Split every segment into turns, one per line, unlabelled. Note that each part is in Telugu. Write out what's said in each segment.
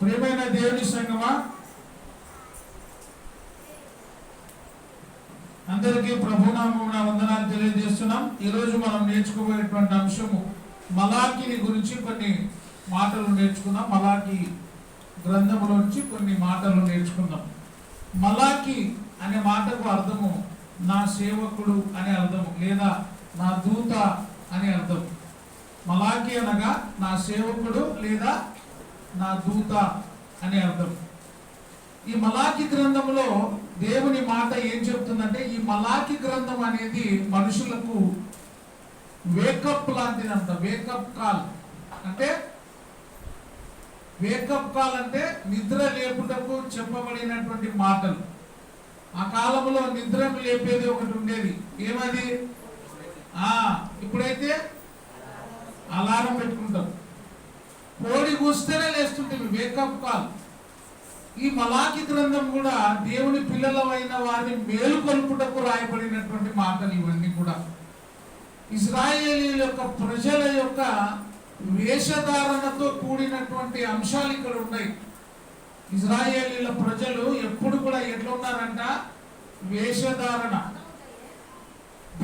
ప్రియమైన దేవుని సంగమా, అందరికీ ప్రభునామమున వందనాలు తెలియజేస్తున్నాం. ఈరోజు మనం నేర్చుకోబోయేటువంటి అంశము మలాకీని గురించి కొన్ని మాటలు నేర్చుకుందాం. మలాకీ గ్రంథములో నుంచి కొన్ని మాటలు నేర్చుకుందాం. మలాకీ అనే మాటకు అర్థము నా సేవకుడు అనే అర్థము, లేదా నా దూత అనే అర్థం. మలాకీ అనగా నా సేవకుడు లేదా నా దూత అనే అర్థం. ఈ మలాకీ గ్రంథంలో దేవుని మాట ఏం చెప్తుందంటే, ఈ మలాకీ గ్రంథం అనేది మనుషులకు వేకప్ లాంటిదంట. వేకప్ కాల్ అంటే నిద్ర లేపుటకు చెప్పబడినటువంటి మాటలు. ఆ కాలంలో నిద్రను లేపేది ఒకటి ఉండేది. ఏమది? ఇప్పుడైతే అలారం పెట్టుకుంటాం, కోడి కూస్తేనే లేస్తుంటుంది. Wake up call. ఈ మలాకీ గ్రంథం కూడా దేవుని పిల్లలైన వారిని మేలుకొల్పుటకు రాయబడినటువంటి మాటలు ఇవన్నీ కూడా. ఇశ్రాయేలీయుల యొక్క ప్రజల యొక్క వేషధారణతో కూడినటువంటి అంశాలు ఇక్కడ ఉన్నాయి. ఇశ్రాయేలీయుల ప్రజలు ఎప్పుడు కూడా ఎట్లా ఉన్నారంట? వేషధారణ.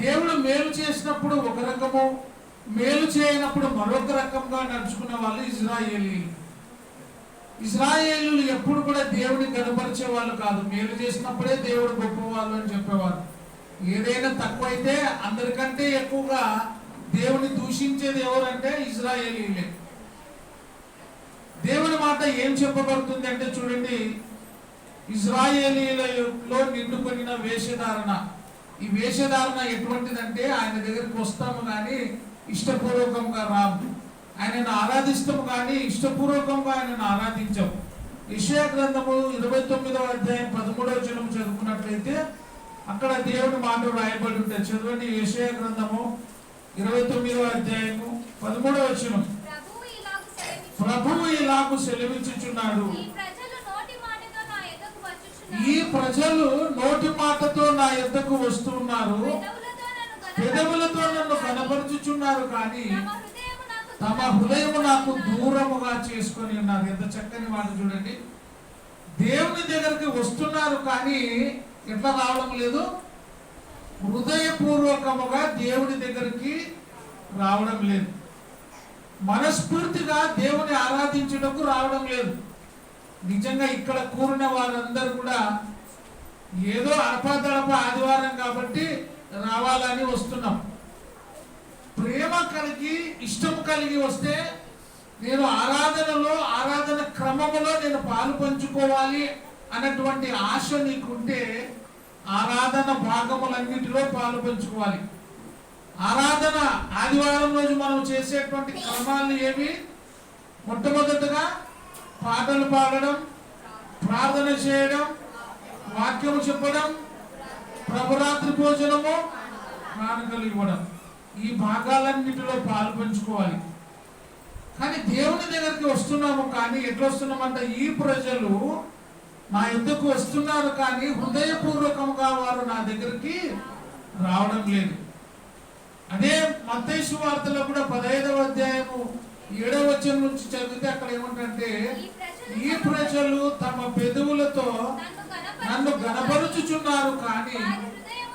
దేవుడు మేలు చేసినప్పుడు ఒక రకము, మేలు చేయనప్పుడు మరొక రకంగా నడుచుకున్న వాళ్ళు ఇశ్రాయేలీయులు. ఇశ్రాయేలీయులు ఎప్పుడు కూడా దేవుని కనపరిచే వాళ్ళు కాదు. మేలు చేసినప్పుడే దేవుడు గొప్పవాళ్ళు అని చెప్పేవారు. ఏదైనా తక్కువైతే అందరికంటే ఎక్కువగా దేవుని దూషించేది ఎవరంటే ఇశ్రాయేలీయులే. దేవుని మాట ఏం చెప్పబడుతుంది అంటే చూడండి, ఇశ్రాయేలీయులలో నిండుకొనిన వేషధారణ. ఈ వేషధారణ ఎటువంటిదంటే, ఆయన దగ్గరికి వస్తాము కానీ ఇష్టపూర్వకంగా రాము, ఆయనను ఆరాధిస్తాము కానీ ఇష్టపూర్వకంగా ఆయనను ఆరాధించాము. యెషయా గ్రంథము 29వ అధ్యాయం 13వ వచనం చదువుకున్నట్లయితే అక్కడ దేవుని మాట రాయబడి ఉంటుంది. చదవండి. యెషయా గ్రంథము 29వ అధ్యాయము 13వ వచనం. ప్రభువు ఇలాగు సెలవించుచున్నాడు, ఈ ప్రజలు నోటి మాటతో నా యొద్దకు వస్తున్నారు, పెదవులతో నన్ను కనపరుచుచున్నారు, కానీ తమ హృదయము నాకు దూరముగా చేసుకొని ఉన్నారు. ఎంత చక్కని మాట చూడండి. దేవుని దగ్గరికి వస్తున్నారు కానీ ఎట్లా రావడం లేదు? హృదయపూర్వకముగా దేవుని దగ్గరికి రావడం లేదు. మనస్ఫూర్తిగా దేవుని ఆరాధించుటకు రావడం లేదు. నిజంగా ఇక్కడ కూడిన వారందరూ కూడా ఏదో అడపాదడప ఆదివారం కాబట్టి రావాలని వస్తున్నాం. ప్రేమ కలిగి ఇష్టం కలిగి వస్తే, నేను ఆరాధనలో ఆరాధన క్రమములో నేను పాలు పంచుకోవాలి అన్నటువంటి ఆశ నీకుంటే ఆరాధన భాగములన్నిటిలో పాలు పంచుకోవాలి. ఆరాధన ఆదివారం రోజు మనం చేసేటువంటి క్రమాలు ఏవి? మొట్టమొదటిగా పాటలు పాడడం, ప్రార్థన చేయడం, వాక్యము చెప్పడం, ప్రభురాత్రి భోజనము, కానుకలు ఇవ్వడం. ఈ భాగాలన్నిటిలో పాలు పంచుకోవాలి. కానీ దేవుని దగ్గరికి వస్తున్నాము కానీ ఎట్లా వస్తున్నామంటే, ఈ ప్రజలు నా యొద్దకు వస్తున్నారు కానీ హృదయపూర్వకంగా వారు నా దగ్గరికి రావడం లేదు. అదే మత్తయి సువార్తలో కూడా 15వ అధ్యాయము 7వ వచనం నుంచి చదివితే అక్కడ ఏమంటే, ఈ ప్రజలు తమ పెదవులతో నన్ను గణపరుచుచున్నారు కానీ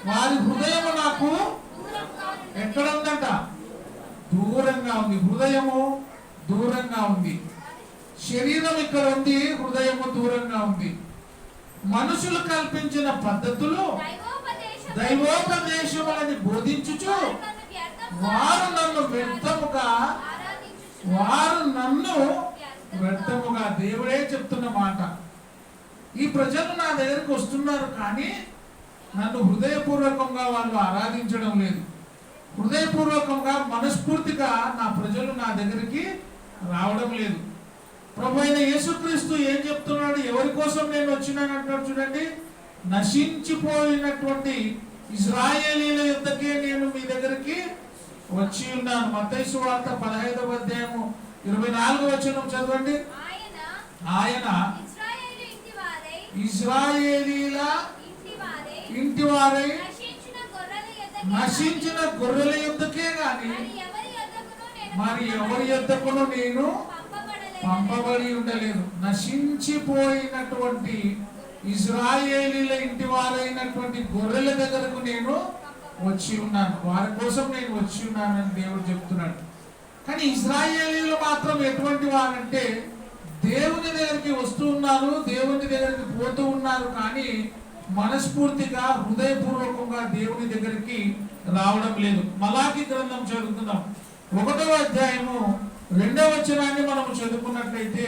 వారి హృదయము నాకు ఎక్కడ ఉందంట? దూరంగా ఉంది. హృదయము దూరంగా ఉంది. శరీరం ఇక్కడ ఉంది, హృదయము దూరంగా ఉంది. మనుషులు కల్పించిన పద్ధతులు దైవోపదేశములని బోధించుచు వారు నన్ను వ్యర్థముగా దేవుడే చెప్తున్న మాట. ఈ ప్రజలు నా దగ్గరికి వస్తున్నారు కానీ నన్ను హృదయపూర్వకంగా వాళ్ళు ఆరాధించడం లేదు. హృదయపూర్వకంగా మనస్ఫూర్తిగా నా ప్రజలు నా దగ్గరికి రావడం లేదు. ప్రభు అయిన యేసుక్రీస్తు ఏం చెప్తున్నాడు? ఎవరి కోసం నేను వచ్చినానంటాడు చూడండి. నశించిపోయినటువంటి ఇశ్రాయేలీయుల యొద్దకే నేను మీ దగ్గరికి వచ్చి ఉన్నాను. మత్తయి సువార్త 15వ అధ్యాయము 24వ వచనం చదవండి. ఆయన ఇశ్రాయేలీయుల ఇంటి వారై నశించిన గొర్రెల యొద్దకే గాని మరి ఎవరి యొద్దకును నేను పంపబడి ఉండలేదు. నశించిపోయినటువంటి ఇశ్రాయేలీల ఇంటి వారైనటువంటి గొర్రెల దగ్గరకు నేను వచ్చి ఉన్నాను, వారి కోసం నేను వచ్చి ఉన్నానని దేవుడు చెప్తున్నాడు. కానీ ఇశ్రాయేలీలు మాత్రం ఎటువంటి వారంటే దేవుని దగ్గరికి వస్తూ ఉన్నారు, దేవుని దగ్గరికి పోతూ ఉన్నారు, కానీ మనస్ఫూర్తిగా హృదయపూర్వకంగా దేవుని దగ్గరికి రావడం లేదు. మలాకి గ్రంథం చదువుకుందాం. 1వ అధ్యాయము 2వ వచనాన్ని మనం చదువుకున్నట్లయితే,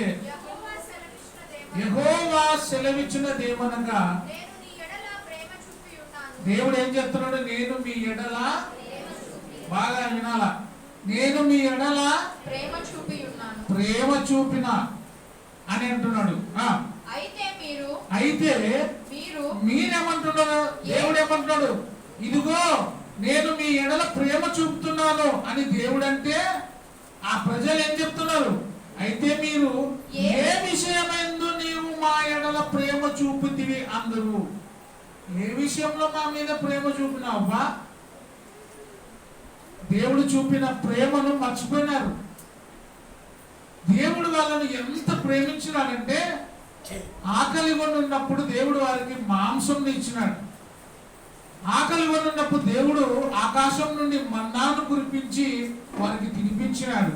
యెహోవా సెలవిచ్చినదేమనగా, దేవుడు ఏం చెప్తున్నాడు? నేను మీ ఎడల, బాగా వినాలా, నేను మీ ఎడల ప్రేమ చూపిన అని అంటున్నాడు. అయితే మీరేమంటున్నారు? దేవుడు ఏమంటున్నాడు? ఇదిగో నేను మీ ఎడల ప్రేమ చూపుతున్నాను అని దేవుడు అంటే, ఆ ప్రజలు ఏం చెప్తున్నారు? అయితే మీరు ఏ విషయమైందు నీవు మా ఎడల ప్రేమ చూపుతివి అందరూ. ఏ విషయంలో మా మీద ప్రేమ చూపినావా? దేవుడు చూపిన ప్రేమను మర్చిపోయినారు. దేవుడు వాళ్ళను ఎంత ప్రేమించినాడంటే, ఆకలి ఉన్నప్పుడు దేవుడు వారికి మాంసం ఇచ్చినాడు. ఆకలి ఉన్నప్పుడు దేవుడు ఆకాశం నుండి మన్నాను కురిపించి వారికి తినిపించినాడు.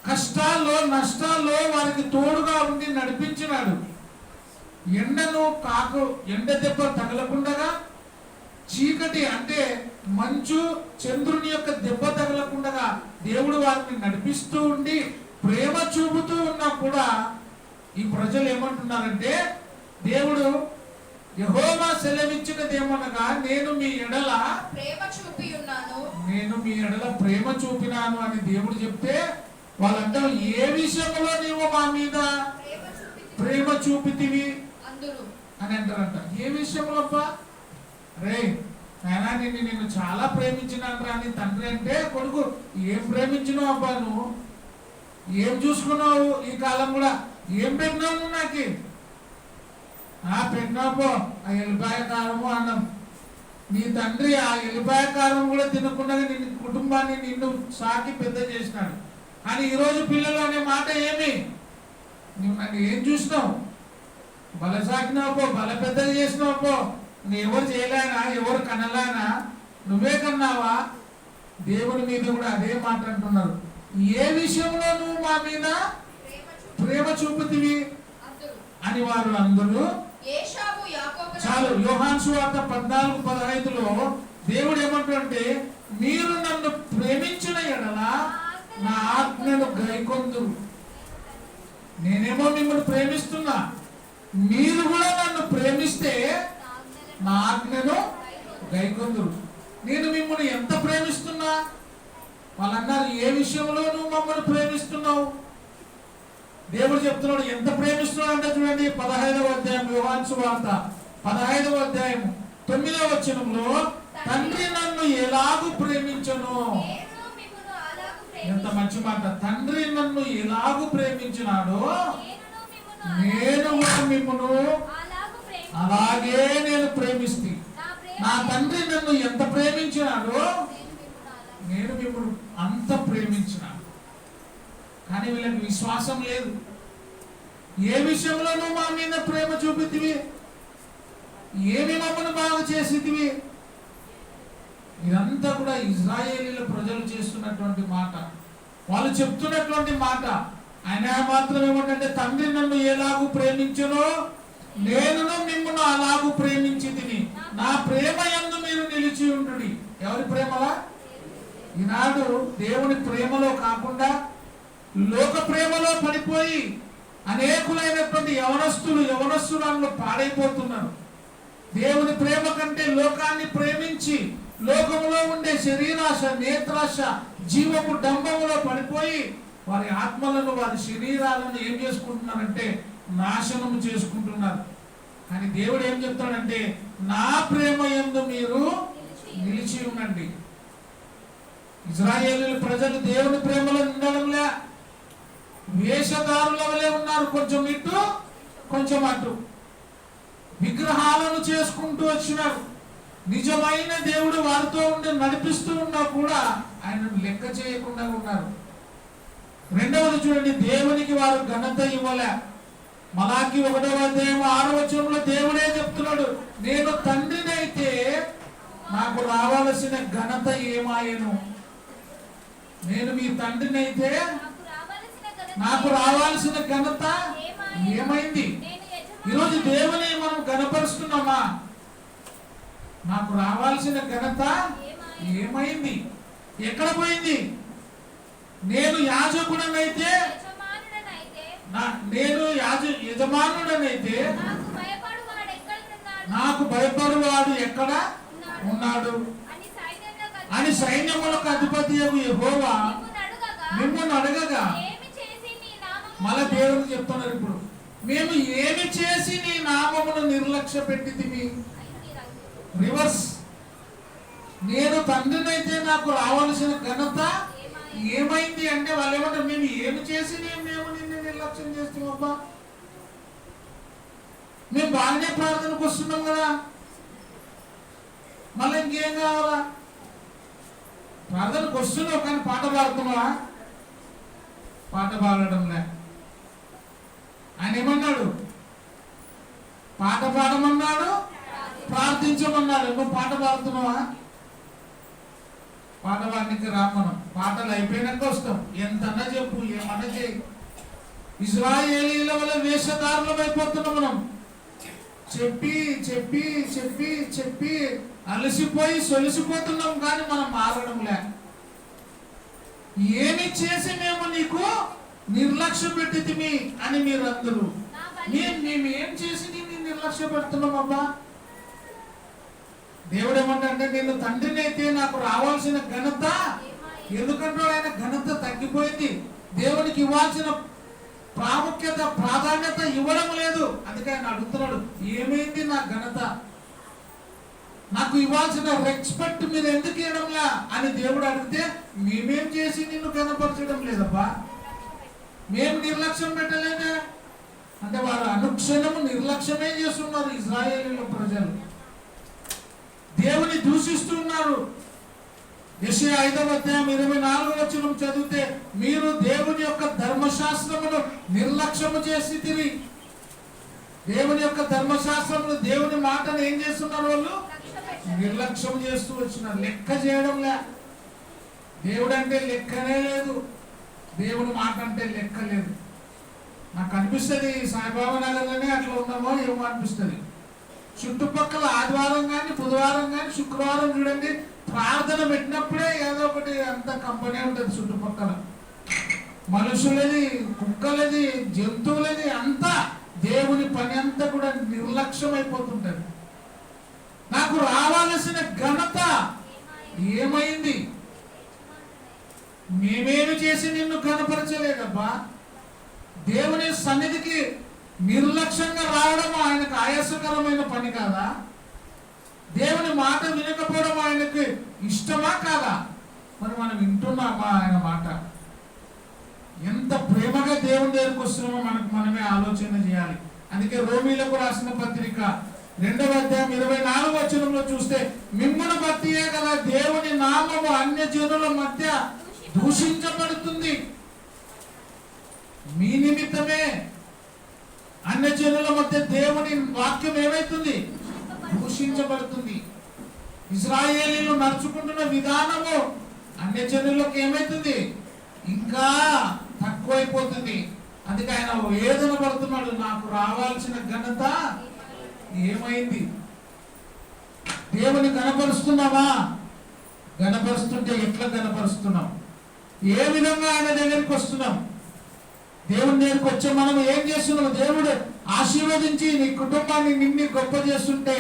కష్టాల్లో నష్టాల్లో వారికి తోడుగా ఉండి నడిపించినాడు. ఎండ దెబ్బ తగలకుండా, చీకటి అంటే మంచు చంద్రుని యొక్క దెబ్బ తగలకుండా దేవుడు వారిని నడిపిస్తూ ఉండి ప్రేమ చూపుతూ ఉన్నా కూడా ఈ ప్రజలు ఏమంటున్నారంటే, దేవుడు యెహోవా సెలవిచ్చినదేమనగా, నేను మీ ఎడల ప్రేమ చూపినాను అని దేవుడు చెప్తే, వాళ్ళంటారు ఏ విషయంలో నీవు మా మీద ప్రేమ చూపితివి అని అంటారంట. ఏ విషయంలో అబ్బా? రే నాయనా, నిన్ను చాలా ప్రేమించినాను అని తండ్రి అంటే, కొడుకు ఏం ప్రేమించినావు అబ్బా? నువ్వు ఏం చూసుకున్నావు? ఈ కాలం కూడా ఏం పెట్టినావు? నాకు పెట్టినాపో ఆ ఎల్లిపాయ కారము అన్నం. నీ తండ్రి ఆ ఎల్లిపాయ కారం కూడా తినకుండా నిన్ను కుటుంబాన్ని నిన్ను సాకి పెద్ద చేసినాడు. కానీ ఈరోజు పిల్లలు అనే మాట ఏమి? నువ్వు నన్ను ఏం చూసినావు? బల సాకినావు, బల పెద్దగా చేసినావు. నువ్వు ఎవరు చేయలేనా, ఎవరు కనలేనా? నువ్వే కన్నావా? దేవుని మీద కూడా అదే మాట అంటున్నారు. ఏ విషయంలో నువ్వు మా మీద ప్రేమ చూపుతివి అని వారు అందరూ. చాలు. యోహాను సువార్త 14:15లో దేవుడు ఏమంటాడంటే, మీరు నన్ను ప్రేమించిన ఎడల నా ఆజ్ఞను గైకొందురు. నేనేమో మిమ్మల్ని ప్రేమిస్తున్నా, మీరు కూడా నన్ను ప్రేమిస్తే నా ఆజ్ఞను గైకొందురు. నేను మిమ్మల్ని ఎంత ప్రేమిస్తున్నా? వాళ్ళన్నారు, ఏ విషయంలో నువ్వు మమ్మల్ని ప్రేమిస్తున్నావు? దేవుడు చెప్తున్నాడు ఎంత ప్రేమిస్తున్నాడు అంటే చూడండి, 15వ అధ్యాయం యోహాను సువార్త 15వ అధ్యాయం 9వ వచనంలో, తండ్రి నన్ను ఎలాగూ ప్రేమించను. ఎంత మంచి మాట! తండ్రి నన్ను ఎలాగూ ప్రేమించినాడో నేను కూడా మిమ్మను అలాగే నేను ప్రేమిస్తే. నా తండ్రి నన్ను ఎంత ప్రేమించినాడో నేను మిమ్మల్ని అంత ప్రేమించినాను. కానీ వీళ్ళకి విశ్వాసం లేదు. ఏ విషయంలో నువ్వు మా మీద ప్రేమ చూపితివి? ఏమి మమ్మల్ని బాగా చేసితివి? ఇదంతా కూడా ఇజ్రాయేలీల ప్రజలు చేస్తున్నటువంటి మాట, వాళ్ళు చెప్తున్నటువంటి మాట. ఆయన మాత్రం ఏమంటే, తండ్రి నన్ను ఎలాగూ ప్రేమించునో నేను మిమ్మల్ని అలాగూ ప్రేమించి తిని నా ప్రేమ యందు మీరు నిలిచి ఉండుడి. ఎవరి ప్రేమలా? ఈనాడు దేవుని ప్రేమలో కాకుండా లోక ప్రేమలో పడిపోయి అనేకులైనటువంటి యవనస్తులు పాడైపోతున్నారు. దేవుని ప్రేమ కంటే లోకాన్ని ప్రేమించి లోకములో ఉండే శరీరాశ, నేత్రాశ, జీవపు డంబములో పడిపోయి వారి ఆత్మలను, వారి శరీరాలను ఏం చేసుకుంటున్నారంటే నాశనము చేసుకుంటున్నారు. కానీ దేవుడు ఏం చెప్తాడంటే, నా ప్రేమ యందు మీరు నిలిచి ఉండండి. ఇజ్రాయేలీల ప్రజలు దేవుని ప్రేమలో ఉండడంలే, వేషధారుల వలె ఉన్నారు. కొంచెం ఇటు కొంచెం అటు విగ్రహాలను చేసుకుంటూ వచ్చినారు. నిజమైన దేవుడు వారితో ఉండి నడిపిస్తూ ఉన్నా కూడా ఆయన లెక్క చేయకుండా ఉన్నారు. రెండవది చూడండి, దేవునికి వారు ఘనత ఇవ్వలే. మలాకి 1వ అధ్యాయం 6వ వచనంలో దేవుడే చెప్తున్నాడు, నేను తండ్రినైతే నాకు రావాల్సిన ఘనత ఏమాయను. నేను మీ తండ్రినైతే నాకు రావాల్సిన ఘనత ఏమైంది? ఈరోజు దేవుని మనం ఘనపరుస్తున్నామా? నాకు రావాల్సిన ఘనత ఏమైంది? ఎక్కడ పోయింది? నేను యాజకుడనైతే, నేను యజమానుడనైతే నాకు భయపడువాడు ఎక్కడ ఉన్నాడు అని సైన్యములకు అధిపతి యెహోవా మిమ్మల్ని అడగగా, మళ్ళా దేవుడు చెప్తున్నారు ఇప్పుడు, మేము ఏమి చేసి నీ నామమును నిర్లక్ష్య పెట్టితిమి. రివర్స్. నేను తండ్రినైతే నాకు రావాల్సిన ఘనత ఏమైంది అంటే వాళ్ళు ఏమంటారు, మేము ఏమి చేసి మేము నిన్ను నిర్లక్ష్యం చేస్తామబ్బా, మేము బాగానే ప్రార్థనకు వస్తున్నాం కదా, మళ్ళీ ఇంకేం కావాలా? ప్రార్థనకు వస్తున్నావు కానీ పాట పాడుతున్నావా? పాట పాడడంలే. ఆయన ఏమన్నాడు? పాట పాడమన్నాడు, ప్రార్థించమన్నాడు. నువ్వు పాట పాడుతున్నావా? పాట పాడడానికి రా, మనం పాటలు అయిపోయినాక వస్తాం. ఎంతన్నా చెప్పు, ఏమన్నా చేయి. ఇశ్రాయేలీల వల్ల వేషధారులం అయిపోతున్నాం మనం. చెప్పి చెప్పి చెప్పి చెప్పి అలసిపోయి సొలిసిపోతున్నాం కానీ మనం మారడంలే. ఏమి చేసి మేము నీకు నిర్లక్ష్య పెట్టితిమి అని మీరు అందరూ, మేము ఏం చేసి నేను నిర్లక్ష్య పెడుతున్నాం అబ్బా? దేవుడు ఏమంటే, నేను తండ్రినైతే నాకు రావాల్సిన ఘనత, ఎందుకంటే ఆయన ఘనత తగ్గిపోయింది. దేవునికి ఇవ్వాల్సిన ప్రాముఖ్యత ప్రాధాన్యత ఇవ్వడం లేదు. అందుకే ఆయన అడుగుతున్నాడు, ఏమైంది నా ఘనత? నాకు ఇవ్వాల్సిన రెస్పెక్ట్ మీరు ఎందుకు ఇవ్వడంలా అని దేవుడు అడిగితే, మేమేం చేసి నిన్ను కనపరచడం లేదబ్బా, మేము నిర్లక్ష్యం పెట్టలేదే అంటే వారు అనుక్షణము నిర్లక్ష్యమే చేస్తున్నారు. ఇశ్రాయేలీల ప్రజలు దేవుని దూషిస్తున్నారు. యెషయా 5వ అధ్యాయం 24వ వచనం చదివితే, మీరు దేవుని యొక్క ధర్మశాస్త్రమును నిర్లక్ష్యము చేసి తిరిగి, దేవుని యొక్క ధర్మశాస్త్రమును, దేవుని మాటను ఏం చేస్తున్నారు? వాళ్ళు నిర్లక్ష్యం చేస్తూ వచ్చినారు. లెక్క చేయడంలే. దేవుడు అంటే లెక్కనే లేదు, దేవుని మాట అంటే లెక్క లేదు. నాకు అనిపిస్తుంది సాయిబాబా నగర్లోనే అట్లా ఉన్నామో ఏమో అనిపిస్తుంది. చుట్టుపక్కల ఆదివారం కానీ, బుధవారం కానీ, శుక్రవారం చూడండి, ప్రార్థన పెట్టినప్పుడే ఏదో ఒకటి అంత కంపెనీ ఉంటుంది. చుట్టుపక్కల మనుషులది, కుక్కలది, జంతువులది, అంతా దేవుని పని అంతా కూడా నిర్లక్ష్యం అయిపోతుంటది. నాకు రావాల్సిన ఘనత ఏమైంది? మేమేమి చేసి నిన్ను కనపరచలేదబ్బా. దేవుని సన్నిధికి నిర్లక్ష్యంగా రావడం ఆయనకు ఆయాసకరమైన పని కాదా? దేవుని మాట వినకపోవడం ఆయనకు ఇష్టమా కాదా? మరి మనం వింటున్నామా ఆయన మాట? ఎంత ప్రేమగా దేవుని దగ్గరికి వస్తున్నామో మనమే ఆలోచన చేయాలి. అందుకే రోమీలకు రాసిన పత్రిక 2వ అధ్యాయం 24వ వచనంలో చూస్తే, మిమ్మును బట్టియే కదా దేవుని నామము అన్య జనుల మధ్య దూషించబడుతుంది. మీ నిమిత్తమే అన్య జనుల మధ్య దేవుని వాక్యం ఏమైతుంది? దూషించబడుతుంది. ఇశ్రాయేలీలు నడుచుకుంటున్న విధానము అన్య జనులకు ఏమైతుంది? ఇంకా తక్కువైపోతుంది. అందుకే ఆయన వేదన పడుతున్నాడు, నాకు రావాల్సిన ఘనత ఏమైంది? దేవుని గణపరుస్తున్నావా? గణపరుస్తుంటే ఎట్లా గణపరుస్తున్నాం? ఏ విధంగా ఆయన దగ్గరికి వస్తున్నాం? దేవుని దగ్గరికి వచ్చే మనం ఏం చేస్తున్నాం? దేవుడు ఆశీర్వదించి నీ కుటుంబాన్ని నిన్ను గొప్ప చేస్తుంటే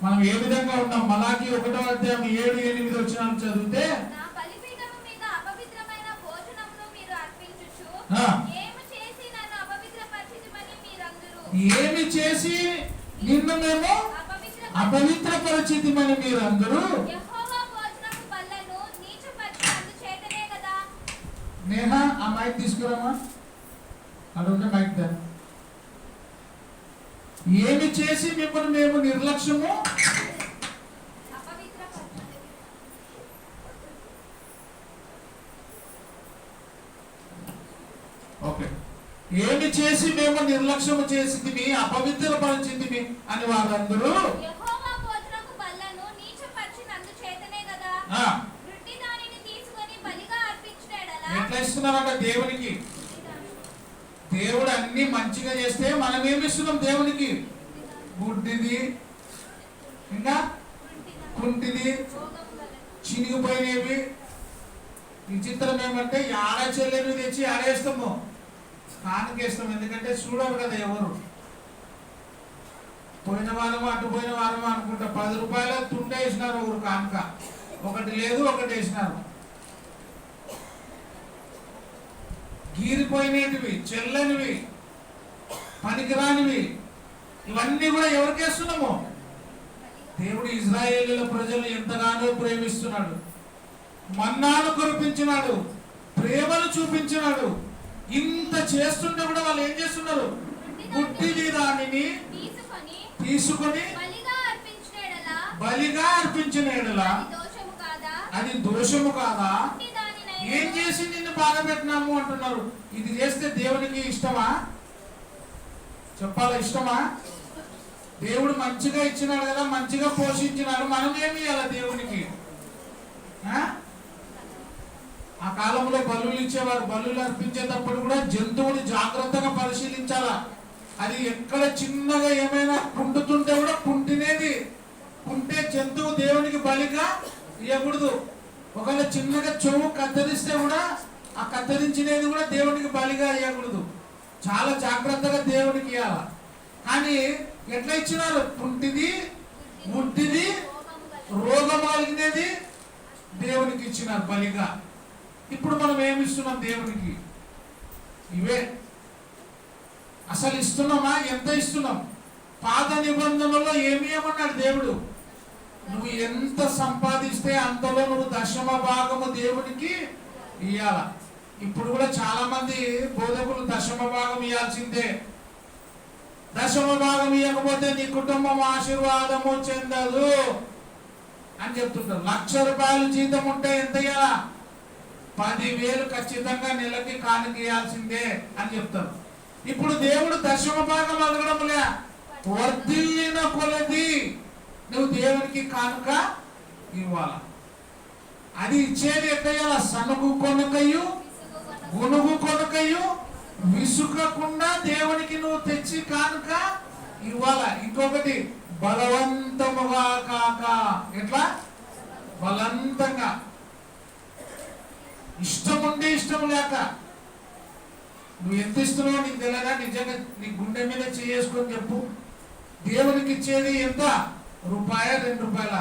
మనం ఏ విధంగా ఉన్నాం? మలాకి 1వ అధ్యాయం 7-8 వచనాలు చదివితే, ఏమి చేసి నిన్ను మేము అపవిత్రపరిచితిమని మీరందరూ. నేహా ఆ మైక్ తీసుకురామా, అడుగుంటే మైక్ దా. ఏమి చేసి మిమ్మల్ని మేము నిర్లక్ష్యము ఏమి చేసి మేము నిర్లక్ష్యము చేసింది అపవిత్రపరిచింది అని వారందరూ
యెహోవా భోజనపు బల్లను నీచపరిచినందు చేతనే కదా గుడ్డి దానిని తీసుకొని బలిగా అర్పించిన ఎడల.
ఎట్లా ఇస్తున్నారంట దేవునికి? దేవుడు అన్ని మంచిగా చేస్తే మనం ఏమి ఇస్తున్నాం దేవునికి? గుడ్డిది, ఇంకా కుంటిది, చినిగిపోయినవి. విచిత్రం ఏమంటే ఆడ చెల్లెలు తెచ్చి ఆడేస్తాము, కానుకేస్తాం. ఎందుకంటే చూడరు కదా ఎవరు. పోయిన వారము అటు పోయిన వారము అనుకుంటా 10 రూపాయల తుండే వేసినారు ఒకరు కానుక, ఒకటి లేదు ఒకటి వేసినారు. గీరిపోయినవి, చెల్లనివి, పనికిరానివి, ఇవన్నీ కూడా ఎవరికేస్తున్నాము? దేవుడు ఇజ్రాయేలీల ప్రజలు ఎంతగానో ప్రేమిస్తున్నాడు, మన్నాను కురిపించినాడు, ప్రేమను చూపించినాడు. ఇంత చేస్తుంటే కూడా వాళ్ళు ఏం చేస్తున్నారు? గుడ్డిది దానిని తీసుకొని బలిగా అర్పించిన ఎడల అది దోషము కాదా? ఏం చేసి నిన్ను బాధ పెట్టినాము అంటున్నారు. ఇది చేస్తే దేవునికి ఇష్టమా? చెప్పాలా, ఇష్టమా? దేవుడు మంచిగా ఇచ్చినాడు కదా, మంచిగా పోషించినాడు, మనం ఏమి ఇవ్వాలి దేవునికి? ఆ కాలంలో బలులు ఇచ్చేవారు. బలులు అర్పించేటప్పుడు కూడా జంతువుని జాగ్రత్తగా పరిశీలించాలా. అది ఎక్కడ చిన్నగా ఏమైనా కుంటుతుంటే కూడా కుంటినేది కుంటే జంతువు దేవునికి బలిగా ఇవ్వకూడదు. ఒకవేళ చిన్నగా చెవు కత్తిరిస్తే కూడా ఆ కత్తిరించినది కూడా దేవునికి బలిగా ఇవ్వకూడదు. చాలా జాగ్రత్తగా దేవునికి ఇవ్వాల. కానీ ఎట్లా ఇచ్చినారు? కుంటిది, ముట్టిది, రోగం కలిగినది దేవునికి ఇచ్చినారు బలిగా. ఇప్పుడు మనం ఏమి ఇస్తున్నాం దేవునికి? ఇవే. అసలు ఇస్తున్నామా? ఎంత ఇస్తున్నాం? పాత నిబంధనలో ఏమి ఏమన్నాడు దేవుడు? నువ్వు ఎంత సంపాదిస్తే అంతలో నువ్వు 10వ భాగము దేవునికి ఇయ్యాల. ఇప్పుడు కూడా చాలా మంది బోధకులు 10వ భాగం ఇవ్వాల్సిందే, 10వ భాగం ఇవ్వకపోతే నీ కుటుంబం ఆశీర్వాదము చెందదు అని చెప్తుంటారు. 1,00,000 రూపాయలు జీతం ఉంటే ఎంత ఇయ్యాలా? 10,000 ఖచ్చితంగా నెలకి కానుక ఇవ్వాల్సిందే అని చెప్తారు. ఇప్పుడు దేవుడు 10వ భాగం అడగడం లే, వర్ధిల్లిన కొలది నువ్వు దేవునికి కానుక ఇవ్వాల. అది ఇచ్చేది ఎట్టయ్యాల? సనుగు కొనుకయ్యు గునుగు కొనుకయ్యు విసుకకుండా దేవునికి నువ్వు తెచ్చి కానుక ఇవ్వాల. ఇంకొకటి, బలవంతముగా కాక. ఎట్లా? బలవంతంగా, ఇష్టం ఉండి ఇష్టం లేక. నువ్వు ఎంత ఇస్తున్నావు నీకు తెలియదా? నిజంగా నీ గుండె మీద చేసుకొని చెప్పు. దేవునికి ఇచ్చేది ఎంత? రూపాయ, 2 రూపాయల?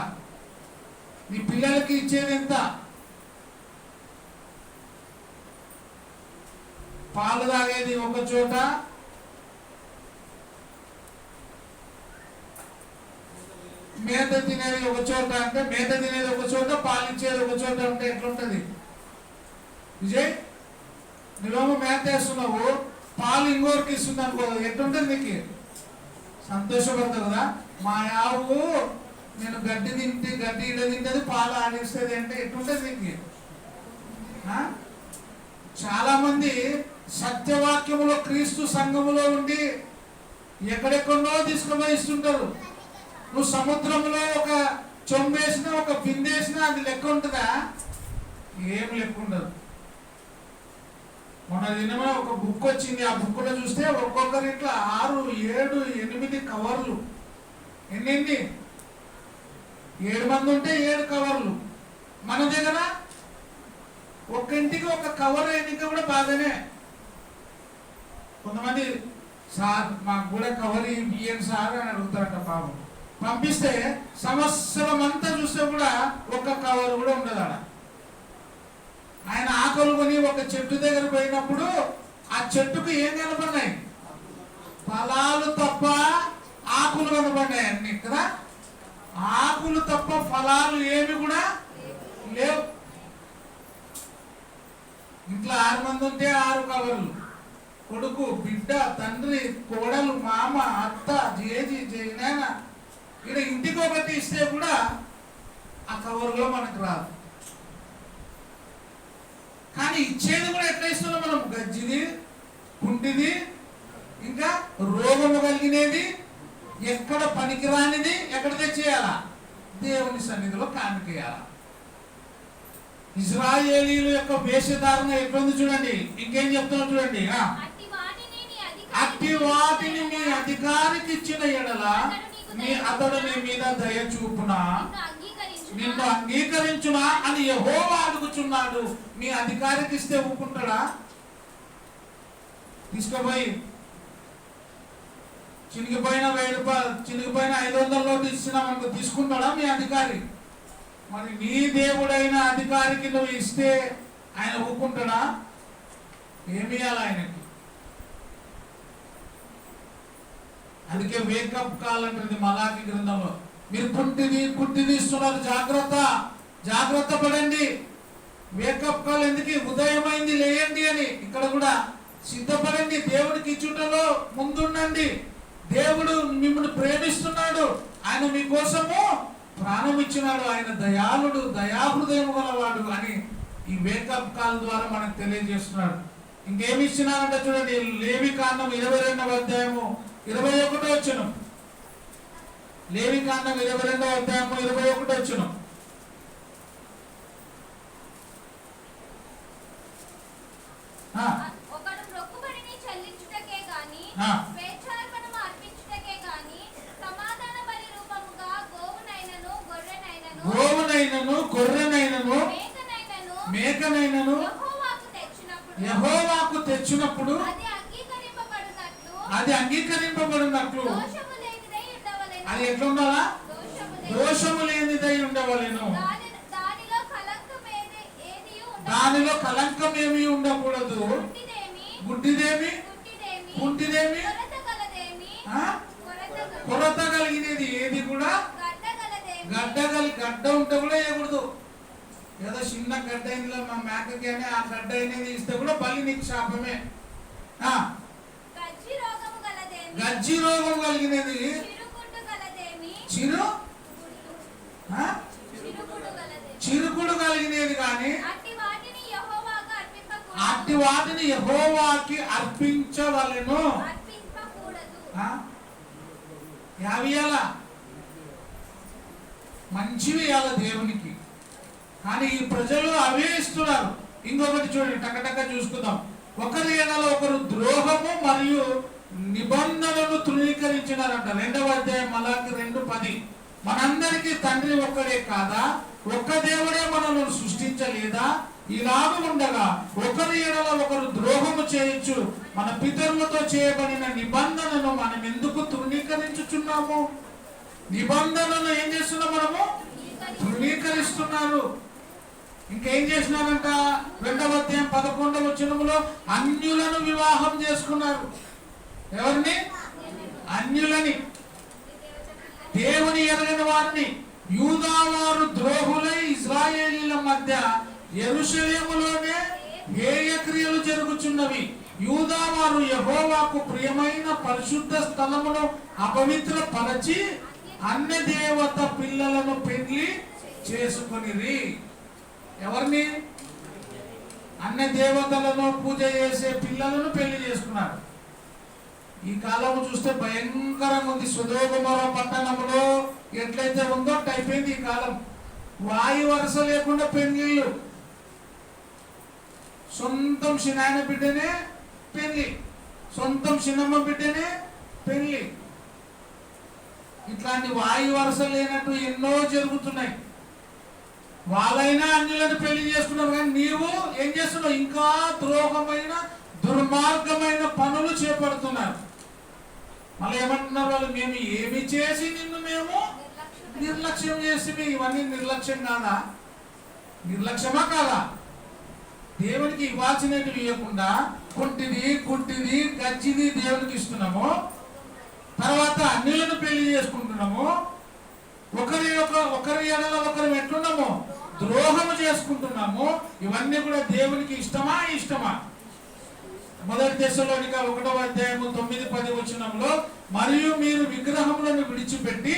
నీ పిల్లలకి ఇచ్చేది ఎంత? పాలు తాగేది ఒక చోట, మేత తినేది ఒక చోట. అంటే మేత తినేది ఒక చోట, పాలు ఇచ్చేది ఒక చోట ఉంటే ఎట్లుంటది విజయ్? నువ్వేమో మేత వేస్తున్నావు, పాలు ఇంకోరికి ఇస్తుంది అనుకో, ఎట్లుంటది నీకు? సంతోషపడతావు కదా. మా ఆవు నేను గడ్డి ఇడ తింటది, పాలు ఆడిస్తుంది అంటే ఎట్లుంటది నీకు? చాలా మంది సత్యవాక్యములో క్రీస్తు సంఘములో ఉండి ఎక్కడెక్కడో తీసుకుపోయి ఇస్తుంటారు. నువ్వు సముద్రంలో ఒక చొంబేసినా ఒక బిందేసినా అది లెక్క ఉంటుందా? ఏం లెక్క ఉండదు. మొన్న దినమే ఒక బుక్ వచ్చింది. ఆ బుక్ లో చూస్తే ఒక్కొక్కరి ఇట్లా 6, 7, 8 కవర్లు. ఎన్ని? 7 మంది ఉంటే 7 కవర్లు. మన దగ్గర ఒక ఇంటికి ఒక కవర్ ఎన్నిక కూడా బాగానే. కొంతమంది సార్ మాకు కూడా కవర్ ఇయ్యండి సార్ అని అడుగుతారట. పాపం పంపిస్తే సంవత్సరం అంతా చూస్తే కూడా ఒక కవర్ కూడా ఉండదు ఆడ. ఆయన ఆకులు కొని ఒక చెట్టు దగ్గర పోయినప్పుడు ఆ చెట్టుకు ఏం కనపడినాయి? ఫలాలు తప్ప ఆకులు కనపడినాయి అన్ని. కదా, ఆకులు తప్ప ఫలాలు ఏమి కూడా లేవు. ఇంట్లో 6 మంది ఉంటే 6 కవర్లు. కొడుకు, బిడ్డ, తండ్రి, కోడలు, మామ, అత్త, జేజి, జైనాయన, ఇక్కడ ఇంటికి ఒకటి ఇస్తే కూడా ఆ కవర్లో మనకు రాదు. కానీ ఇచ్చేది కూడా ఎట్లా ఇస్తున్నాం మనం? గజ్జిది, కుంటిది, ఇంకా రోగము కలిగినది, ఎక్కడ పనికిరానిది ఎక్కడ తెచ్చేయాలా? దేవుని సన్నిధిలో కానుకేయాలా. ఇశ్రాయేలీయుల యొక్క వేషధారణ ఎట్లుంది చూడండి. ఇంకేం చెప్తున్నా చూడండి. అట్టి వాటిని మీ అధికారికి ఇచ్చిన ఎడల అతడు నీ మీద దయ చూపునా, నిన్ను అంగీకరించునా అని యెహోవా అడుగుచున్నాడు. మీ అధికారికి ఇస్తే ఊపుకుంటాడా? తీసుకుపోయి చినిగిపోయిన 1000 రూపాయలు, చినిగిపోయిన 500 నోటు ఇచ్చినామనుకో, తీసుకుంటాడా మీ అధికారి? మరి నీ దేవుడైన అధికారికి నువ్వు ఇస్తే ఆయన ఊపుకుంటాడా? ఏమి ఇవ్వాలి ఆయనకి? అందుకే వేకప్ కాల్ అంటుంది మలాకి గ్రంథంలో. మీరు కుంటిది ఇస్తున్నారు, జాగ్రత్త పడండి. వేకప్ కాల్ ఎందుకు? ఉదయమైంది లేయండి అని. ఇక్కడ కూడా సిద్ధపడండి, దేవుడికి ఇచ్చుటలో ముందుండండి. దేవుడు మిమ్మల్ని ప్రేమిస్తున్నాడు, ఆయన మీకోసము ప్రాణం ఇచ్చినాడు, ఆయన దయాళుడు, దయాహృదయం గలవాడు అని ఈ వేకప్ కాల్ ద్వారా మనకు తెలియజేస్తున్నాడు. ఇంకేమి ఇచ్చినారంటే చూడండి, లేవికాండం 22వ అధ్యాయము 21వ వచనం. లేవికాండం 22వ అధ్యాయము 21వ వచనం. గోవునైనను గొర్రెనైనను మేకనైనను యెహోవాకు తెచ్చినప్పుడు అది అంగీకరింపబడినట్లు అది ఎట్లా ఉండాలా? దోషము లేనిదై ఉండవలెను. దానిలో కలంకం ఏమీ ఉండకూడదు. గుడ్డిదేమి, కుంటిదేమి, కొరత కలిగినది ఏది కూడా, గడ్డ ఉంటే కూడా వేయకూడదు. ఏదో చిన్న గడ్డ అయిందిలో మా మేకకి అని ఆ గడ్డ అనేది ఇస్తే కూడా బలి నీకు శాపమే. గజ్జి రోగం కలిగినది, చిరుకుడు కలిగినది కానీ అట్టి వాటిని యెహోవాకి అర్పించవలెను. యావియాల మంచివి ఇవ్వాలి దేవునికి, కానీ ఈ ప్రజలు అవే ఇస్తున్నారు. ఇంకొకటి చూడండి, టకటక చూసుకుందాం. ఒకరి ఎడల ఒకరు ద్రోహము మరియు నిబంధనలను తృణీకరించినారంట. 2వ అధ్యాయం మలాకి 2:10. మనందరికీ తండ్రి ఒక్కడే కాదా? ఒక్క దేవుడే మనల్ని సృష్టించలేదా? ఇలాగ ఉండగా ఒకరి ఎడల ఒకరు ద్రోహము చేయొచ్చు. మన పితరులతో చేయబడిన నిబంధనను మనం ఎందుకు తృణీకరించుచున్నాము? నిబంధనను ఏం చేస్తున్నాం మనము? తృణీకరిస్తున్నారు. ఇంకేం చేసినారంట? 2వ అధ్యాయం 11వ వచనములో అన్యులను వివాహం చేసుకున్నారు. ఎవరిని? అన్యులని, దేవుని ఎరగని వారిని. యూదావారు ద్రోహులై ఇశ్రాయేలీల మధ్య యెరూషలేములోనే హేయ క్రియలు జరుగుచున్నవి. యూదావారు యెహోవాకు ప్రియమైన పరిశుద్ధ స్థలమును అపవిత్రపరచి అన్య దేవత పిల్లలను పెళ్లి చేసుకొనిరి. ఎవరిని? అన్య దేవతలను పూజ చేసే పిల్లలను పెళ్లి చేసుకున్నారు. ఈ కాలము చూస్తే భయంకరంగా ఉంది. సొదొమ పట్టణంలో ఎట్లయితే ఉందో అయిపోయింది ఈ కాలం. వాయు వరుస లేకుండా పెళ్లిళ్ళు. సొంతం చిన్నాయన బిడ్డనే పెళ్లి, సొంతం చిన్నమ్మ బిడ్డనే పెళ్లి. ఇట్లాంటి వాయు వరుస లేనట్టు ఎన్నో జరుగుతున్నాయి. వాళ్ళైనా అన్యులను పెళ్లి చేసుకున్నారు, కానీ నీవు ఏం చేస్తున్నావు? ఇంకా ద్రోహమైన దుర్మార్గమైన పనులు చేపడుతున్నారు. మళ్ళీ ఏమంటున్నారు వాళ్ళు? మేము ఏమి చేసి నిన్ను మేము నిర్లక్ష్యం చేసి. ఇవన్నీ నిర్లక్ష్యం కాదా? నిర్లక్ష్యమా కాదా? దేవునికి ఇవ్వాల్సినవి ఇవ్వకుండా కుంటిది గజ్జిది దేవునికి ఇస్తున్నాము. తర్వాత అన్యులను పెళ్లి చేసుకుంటున్నాము. ఒకరి ఎడల ఒకరు ఎట్లున్నాము? ద్రోహము చేసుకుంటున్నాము. ఇవన్నీ కూడా దేవునికి ఇష్టమా? మొదటి దశలోనిక 1వ అధ్యాయము 9-10 వచనంలో, మరియు మీరు విగ్రహములను విడిచిపెట్టి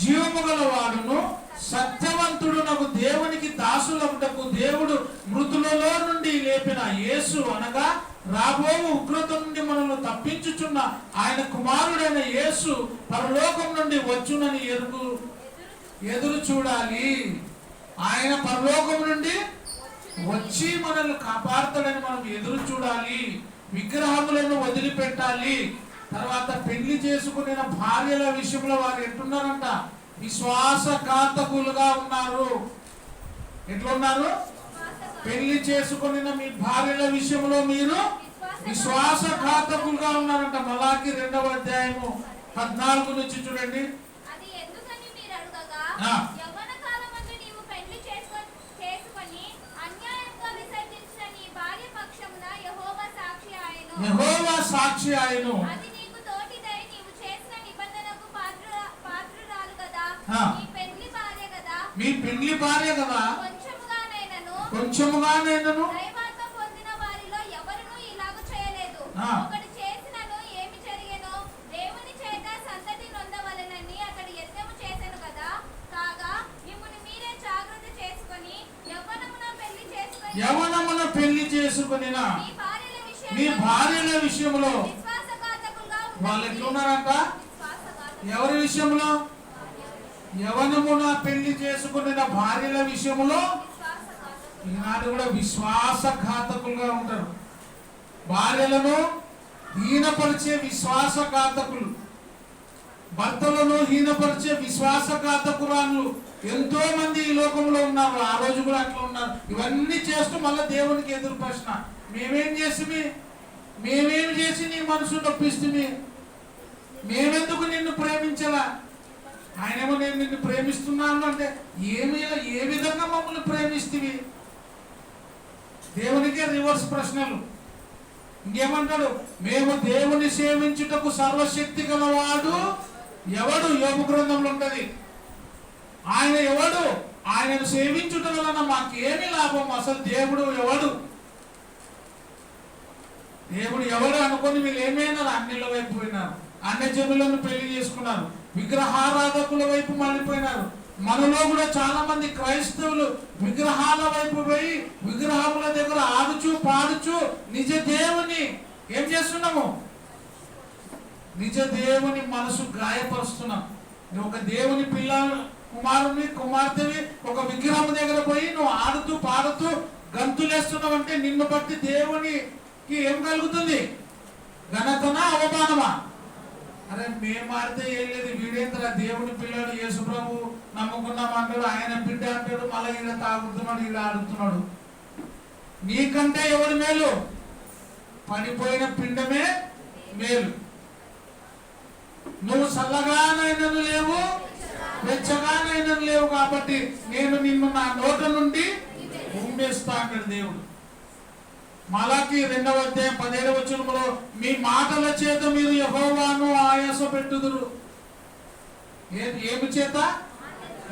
జీవము గల వాడును సత్యవంతుడు నాకు దేవునికి దాసులకుటకు దేవుడు మృతులలో నుండి లేపిన యేసు అనగా రాబో ఉగ్రత నుండి మనల్ని తప్పించుచున్న ఆయన కుమారుడైన యేసు పరలోకం నుండి వచ్చునని ఎదురు చూడాలి. ఆయన పరలోకం నుండి వచ్చి మనల్ని కాపాడుతాడని మనం ఎదురు చూడాలి. విగ్రహములను వదిలిపెట్టాలి. తర్వాత పెళ్లి చేసుకునే భార్యల విషయంలో వారు ఎట్లున్నారంట? విశ్వాసఘాతకులుగా ఉన్నారు. ఎట్లున్నారు? పెళ్లి చేసుకున్న మీ భార్యల విషయంలో మీరు విశ్వాసఘాతకులుగా ఉన్నారంట. మలాకి 2వ అధ్యాయము 14 నుంచి చూడండి.
అది ఎందుకని మీరు అడగగా, యవ్వన కాలమందు నీవు పెళ్లి చేసుకొని అన్యాయంగా విసర్జించిన నీ భార్య పక్షమున యెహోవా సాక్షి ఆయను. అది నీకు తోటిదై నీవు చేసిన నిబంధనకు పాత్రురాలు కదా.
మీ పెళ్లి భార్య కదా. కొంచెముగానైనను
దైవాత్మ పొందిన వారిలో ఎవరునూ ఇలాగ చేయలేదు. ఒకటి చేసినను ఏమి జరిగెనో దేవుని చేత సంతతి నొందవలెనని అతడు యజ్ఞము చేసెను కదా. కాగా మిమ్మును మీరే జాగ్రత్త చేసుకొని యవ్వనమున పెళ్లి చేసుకొనిన మీ భార్యల విషయంలో వాళ్ళు ఎట్లున్నారంట? ఎవరి విషయంలో? యవ్వనమున పెళ్లి చేసుకున్న భార్యల విషయంలో ఈనాడు కూడా విశ్వాసఘాతకులుగా ఉంటారు. భార్యలను హీనపరిచే విశ్వాసఘాతకులు, భర్తలను హీనపరిచే విశ్వాసఘాతకురాలు ఎంతో మంది ఈ లోకంలో ఉన్నారు. ఆ రోజు కూడా అట్లా ఉన్నారు. ఇవన్నీ చేస్తూ మళ్ళీ దేవునికి ఎదురు ప్రశ్న, మేమేం చేసి నీ మనసు నొప్పిస్తుంది? మేమెందుకు నిన్ను ప్రేమించలా? ఆయనేమో నేను నిన్ను ప్రేమిస్తున్నాను అంటే ఏ విధంగా మమ్మల్ని ప్రేమిస్తుంది? దేవునికే రివర్స్ ప్రశ్నలు. ఇంకేమంటాడు? మేము దేవుని సేవించుటకు సర్వశక్తి గలవాడు ఎవడు? యోబు గ్రంథంలో ఉంటది. ఆయన ఎవడు? ఆయనను సేవించుట వలన మాకేమి లాభం? అసలు దేవుడు ఎవడు? దేవుడు ఎవడు అనుకొని వీళ్ళు ఏమైనా అన్నిల వైపు పోయినారు. అన్యజనులను పెళ్లి చేసుకున్నారు. విగ్రహారాధకుల వైపు మళ్ళీపోయినారు. మనలో కూడా చాలా మంది క్రైస్తవులు విగ్రహాల వైపు పోయి విగ్రహముల దగ్గర ఆడుచు పాడుచు నిజ దేవుని ఏం చేస్తున్నాము? నిజ దేవుని మనసు గాయపరుస్తున్నాం. నువ్వు ఒక దేవుని కుమారుని కుమార్తెవి ఒక విగ్రహం దగ్గర పోయి నువ్వు ఆడుతూ పాడుతూ గంతులేస్తున్నావు అంటే నిన్ను బట్టి దేవునికి ఏం కలుగుతుంది? ఘనతనా అవమానమా? అరే మేము ఆడితే ఏం లేదు, వీడేంద్ర దేవుని పిల్లడు యేసు ప్రభు నమ్ముకున్నామంటాడు, ఆయన బిడ్డ అంటాడు, మళ్ళీ ఈడ తాగుతున్నాడు, ఈడ ఆడుతున్నాడు. నీకంటే ఎవడు మేలు? పడిపోయిన పిండమే మేలు. నువ్వు చల్లగానైనను లేవు, వెచ్చగానైనను లేవు, కాబట్టి నేను నిన్ను నా నోట నుండి ఉమ్మేస్తా అంటాడు దేవుడు. మలాకి 2వ అధ్యాయం 17వ వచనంలో మీ మాటల చేత మీరు యెహోవాను ఆయాస పెట్టుదురు. ఏమి చేత?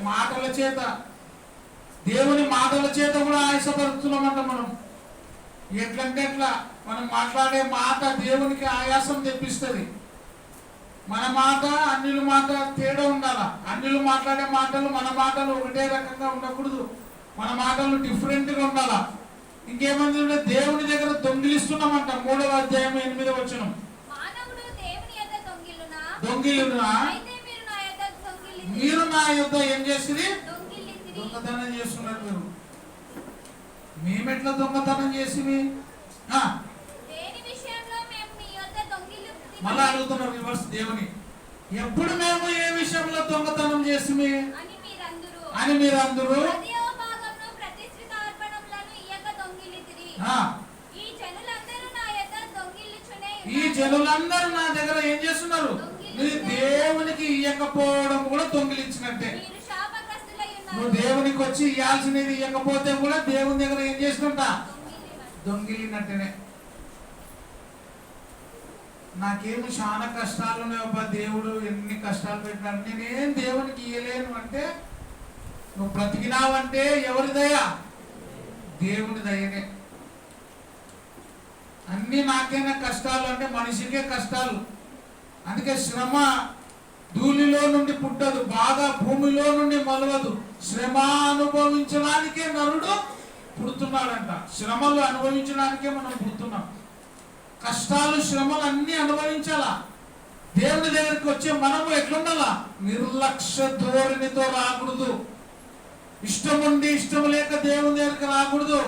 మాటల చేత. దేవుని మాటల చేత కూడా ఆయాసపడుతున్నామంట మనం. ఎట్లంటే ఎట్లా మనం మాట్లాడే మాట దేవునికి ఆయాసం తెప్పిస్తుంది. మన మాట అన్యుల మాట తేడా ఉండాల. అన్యులు మాట్లాడే మాటలు మన మాటలు ఒకటే రకంగా ఉండకూడదు. మన మాటలు డిఫరెంట్గా ఉండాలా. ఇంకేమంది? దేవుని దగ్గర దొంగిలిస్తున్నామంట. 3వ అధ్యాయం 8వ వచనం. దొంగిలునా? మీరు నా యొద్ద ఏం చేసిరి? దొంగతనం చేస్తున్నారు మీరు. మేమెట్లా దొంగతనం చేసివి? మళ్ళా అడుగుతున్నారు రివర్స్ దేవుని. ఎప్పుడు మేము ఏ విషయంలో దొంగతనం చేసిమి అని మీరందరూ ఈ జనులందరూ నా దగ్గర ఏం చేస్తున్నారు? మీరు దేవునికి ఇయ్యకపోవడం కూడా దొంగిలించినట్టే. నువ్వు దేవునికి వచ్చి ఇయ్యాల్సినది ఇయ్యకపోతే కూడా దేవుని దగ్గర ఏం చేసినట్ట? దొంగిలినట్టేనే. నాకేమి చాలా కష్టాలు ఉన్నాయబ్బా, దేవుడు ఎన్ని కష్టాలు పెట్టినాడు, నేనేం దేవునికి ఇయ్యలేను అంటే నువ్వు బ్రతికినావంటే ఎవరి దయ? దేవుని దయనే. అన్ని నాకైనా కష్టాలు అంటే మనిషికే కష్టాలు. అందుకే శ్రమ ధూళిలో నుండి పుట్టదు, బాగా భూమిలో నుండి మొలవదు. శ్రమ అనుభవించడానికే నరుడు పుడుతున్నాడంట. శ్రమలు అనుభవించడానికే మనం పుడుతున్నాం. కష్టాలు శ్రమలు అన్ని అనుభవించాలా. దేవుని దగ్గరికి వచ్చే మనము ఎట్లుండాలా? నిర్లక్ష్య ధోరణితో రాకూడదు. ఇష్టం ఉండి ఇష్టం లేక దేవుని దగ్గరికి రాకూడదు.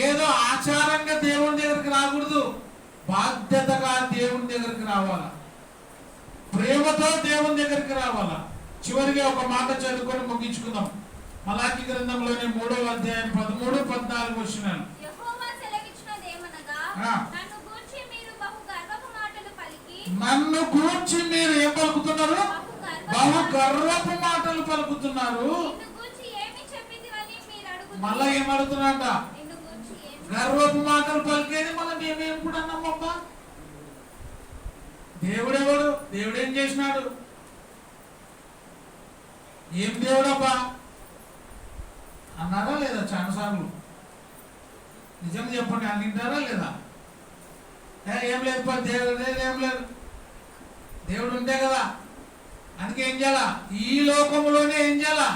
ఏదో ఆచారంగా దేవుని దగ్గరికి రాకూడదు. బాధ్యతగా దేవుని దగ్గరికి రావాలా. ప్రేమతో దేవుని దగ్గరికి రావాలా. చివరిగా ఒక మాట చదువుకొని ముగించుకుందాం. మలాకి గ్రంథంలోని 3వ అధ్యాయం 13, 14 వచనాలు.
యెహోవా సెలవిచ్చినదేమనగా,
ఆ.
నన్ను గూర్చి మీరు బహు గర్వపు మాటలు పలికి,
నన్ను గూర్చి మీరు ఏం పలుకుతున్నారు? బహు గర్వపు మాటలు పలుకుతున్నారు.
నిన్ను గూర్చి ఏమి చెప్పితివని మీరు అడుగుదురు.
మళ్ళా ఏమడుగుతున్నాడ?
నిన్ను గూర్చి ఏమి
గర్వపు మాటలు పలికేది మళ్ళీ మేమేం కూడా అన్నామబ్బా. దేవుడెవడు? దేవుడేం చేసినాడు? ఏం దేవుడబ్బా అన్నారా లేదా? చాలాసార్లు నిజంగా చెప్పండి, అని వింటారా లేదా? ఏం లేదు పా, దేవుడు లేదు, ఏం లేదు. దేవుడు ఉంటే కదా. అందుకే ఏం చేయాలా? ఈ లోకంలోనే ఏం చేయాలా?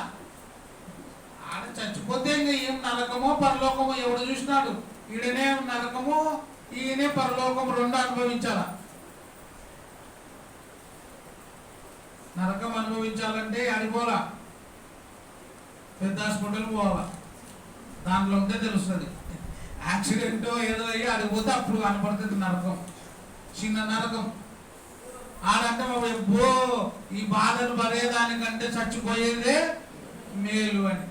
ఆడ చచ్చిపోతే ఇంకా ఏం నరకమో పరలోకమో ఎవడు చూసినాడు? ఈడనే నరకము, ఈయనే పరలోకము రెండు అనుభవించాలా. నరకం అనుభవించాలంటే అడిపోలా, పెద్ద హాస్పిటల్ పోవాలా. దాంట్లో ఉంటే తెలుస్తుంది. యాక్సిడెంట్ ఏదో అయ్యి అడిగిపోతే అప్పుడు కనపడుతుంది నరకం, చిన్న నరకం. ఆడంటే ఎబ్బో ఈ బాధలు పడేదానికంటే చచ్చిపోయేదే మేలు అని.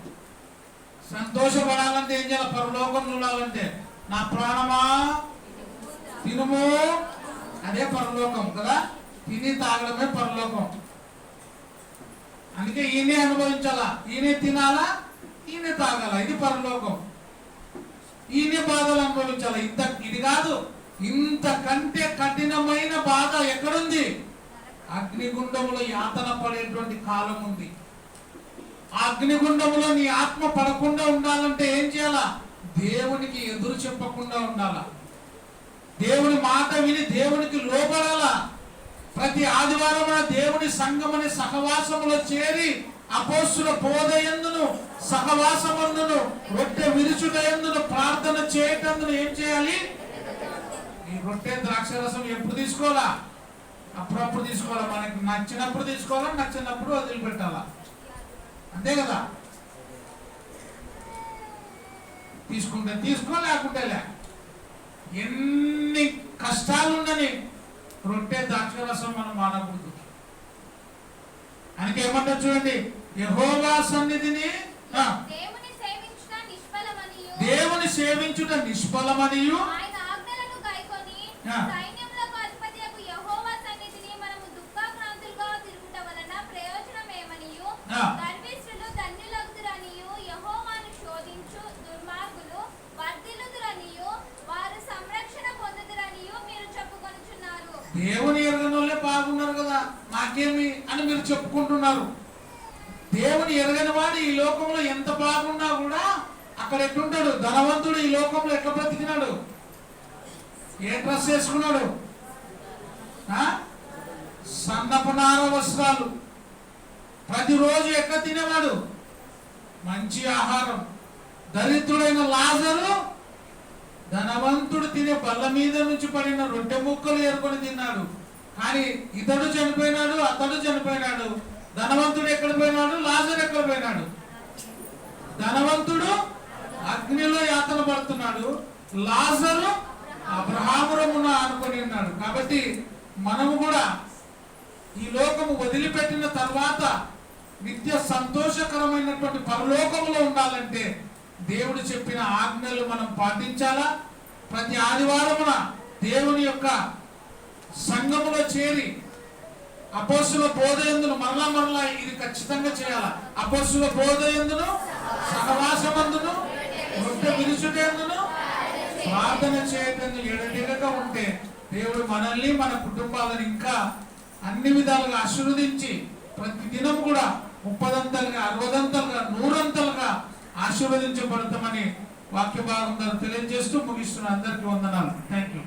సంతోషపడాలంటే ఏం చేయాలి? పరలోకం చూడాలంటే నా ప్రాణమా తినుము, అదే పరలోకం కదా. తిని తాగడమే పరలోకం. అందుకే ఈయనే అనుభవించాలా, ఈయనే తినాలా, ఈయనే తాగాల. ఇది పరలోకం. ఈయనే బాధలు అనుభవించాలా. ఇది కాదు, ఇంతకంటే కఠినమైన బాధ ఎక్కడుంది? అగ్నిగుండములో యాతన పడేటువంటి కాలం ఉంది. ఆ అగ్నిగుండములో నీ ఆత్మ పడకుండా ఉండాలంటే ఏం చేయాలా? దేవునికి ఎదురు చెప్పకుండా ఉండాలా. దేవుని మాట విని దేవునికి లోబడాలా. ప్రతి ఆదివారం దేవుని సంఘమని సహవాసములో చేరి అపోస్తుల బోధయందును సహవాసమందును రొట్టె విరుచుటయందును ప్రార్థన చేయటందును ఏం చేయాలి? ఈ రొట్టె ద్రాక్షరసం ఎప్పుడు తీసుకోవాలా? అప్పుడప్పుడు తీసుకోవాలా. మనకి నచ్చినప్పుడు తీసుకోవాలా, నచ్చినప్పుడు వదిలిపెట్టాలా. అంతే కదా. తీసుకుంటే తీసుకో, లేకుంటే లే. ఎన్ని కష్టాలుండని రొట్టె ద్రాక్షరసం మనం మానకూడదు. ఆయనకి ఏమంటారు చూడండి, యెహోవా సన్నిధిని దేవుని సేవించుట నిష్ఫలమనియు
ఆయన ఆజ్ఞలను గైకొని సైన్యములకు అధిపతియగు యెహోవా సన్నిధిని మనము దుఃఖాక్రాంతులుగా తిరుగుట వలన ప్రయోజనమేమనియు, గర్విష్ఠులు ధన్యులగుదురనియు, యెహోవాను శోధించు దుర్మార్గులు వర్ధిల్లుదురనియు, వారు సంరక్షణ పొందుదురనియు మీరు చెప్పుకొనుచున్నారు.
దేవుని ఎరగనోళ్ళే బాగున్నారు కదా, నాకేమి అని మీరు చెప్పుకుంటున్నారు. దేవుని ఎరగని వాడు ఈ లోకంలో ఎంత బాగున్నా కూడా అక్కడ ఎట్లుంటాడు? ధనవంతుడు ఈ లోకంలో ఎట్లా బ్రతికినాడు? ఏ డ్రెస్ వేసుకున్నాడు? సన్నపనార వస్త్రాలు. ప్రతిరోజు ఎక్కడ తినేవాడు? మంచి ఆహారం. దరిద్రుడైన లాజరు ధనవంతుడు తినే బల్ల మీద నుంచి పడిన రొట్టె ముక్కలు ఏరుకొని తిన్నాడు. కానీ ఇతడు చనిపోయినాడు, అతడు చనిపోయినాడు. ధనవంతుడు ఎక్కడ పోయినాడు? లాజరు ఎక్కడ పోయినాడు? ధనవంతుడు అగ్నిలో యాతన పడుతున్నాడు, లాజరు అబ్రహామురమున ఆనుకొని ఉన్నాడు. కాబట్టి మనము కూడా ఈ లోకము వదిలిపెట్టిన తర్వాత నిత్య సంతోషకరమైనటువంటి పరలోకములో ఉండాలంటే దేవుడు చెప్పిన ఆజ్ఞలు మనం పాటించాలా. ప్రతి ఆదివారమున దేవుని యొక్క సంఘములో చేరి అపోస్తుల బోధయందును మరలా ఇది ఖచ్చితంగా చేయాలా. అపోస్తుల బోధయందును సహవాసమందును రొట్టె విరుచుటయందును ప్రార్థన చేయటందు ఎడతెగక ఉంటే దేవుడు మనల్ని మన కుటుంబాలను ఇంకా అన్ని విధాలుగా ఆశీర్వదించి ప్రతి దినం కూడా 30ంతలుగా 60ంతలుగా 100ంతలుగా ఆశీర్వదించబడతామని వాక్య భాగం ద్వారా తెలియజేస్తూ ముగిస్తున్న అందరికీ వందనాలు. Thank you.